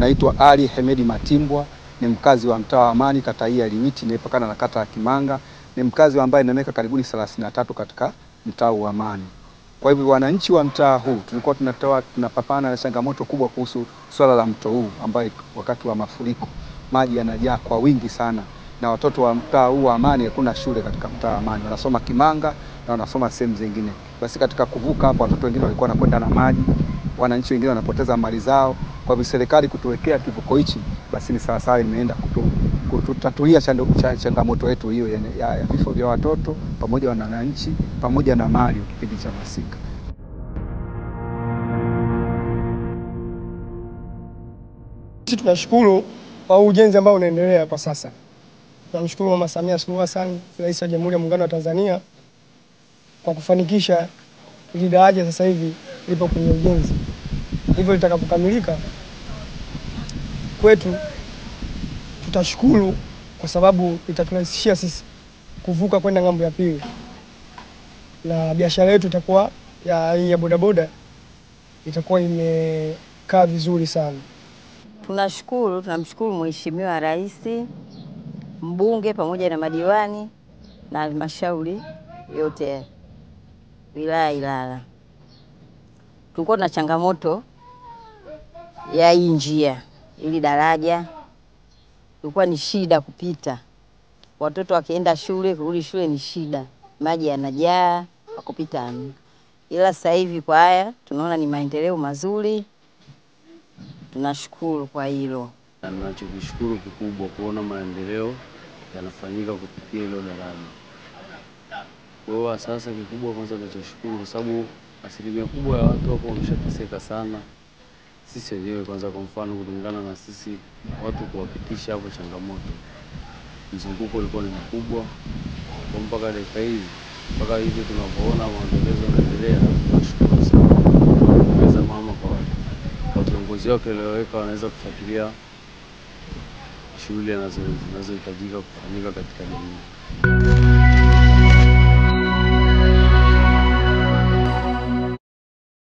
Naitwa Ali Hemedi Matimbwa, ni mkazi wa mtaa wa Amani, kata hii ya Limiti inayopakana na kata ya Kimanga. Ni mkazi ambaye na miaka karibuni 33 katika mtaa wa Amani. Kwa hivyo wananchi wa mtaa huu tulikuwa tunapambana na changamoto kubwa kuhusu swala la mto huu, ambaye wakati wa mafuriko maji yanajaa kwa wingi sana, na watoto wa mtaa huu wa Amani hakuna shule katika mtaa wa Amani, wanasoma Kimanga na wanasoma sehemu zingine. Basi katika kuvuka hapo watoto wengine walikuwa wanakwenda na maji, wananchi wengine wanapoteza mali zao. Kwa hivyo serikali kutuwekea kivuko hichi basi ni sawasawa, imeenda kututatulia changamoto yetu hiyo ya vifo vya watoto pamoja na wananchi pamoja na mali kipindi cha masika. Sisi tunashukuru kwa ujenzi ambao unaendelea kwa sasa. Tunamshukuru Mama Samia Suluhu Hassan, Rais wa Jamhuri ya Muungano wa Tanzania, kwa kufanikisha hili daraja sasa hivi lipo kwenye ujenzi. Hivyo litakapokamilika kwetu tutashukuru, kwa sababu itaturahisishia sisi kuvuka kwenda ng'ambo ya pili, na biashara yetu itakuwa ya bodaboda itakuwa imekaa vizuri sana. Tunamshukuru Mheshimiwa Rais, mbunge pamoja na madiwani na halmashauri yote wilaya Ilala. Tulikuwa na changamoto ya hii njia, ili daraja ilikuwa ni shida kupita. Watoto wakienda shule, kurudi shule ni shida. Maji yanajaa, wakupita. Ila sasa hivi kwa haya tunaona ni maendeleo mazuri. Tunashukuru kwa hilo. Ninachokishukuru kikubwa kuona maendeleo yanafanyika kupitia hilo daraja. Kwa hiyo sasa kikubwa kwanza tunashukuru kwa sababu asilimia kubwa ya watu hapo wameshateseka sana. Sisi wenyewe kwanza, kwa mfano kulingana na sisi watu kuwapitisha hapo changamoto. Mzunguko ulikuwa ni mkubwa kwa mpaka dakika hizi, mpaka hivi tunapoona maendeleo yanaendelea. Tunashukuru sana kwa mama kwa viongozi wake walioweka wanaweza kufuatilia shughuli zinazohitajika kufanyika katika jamii.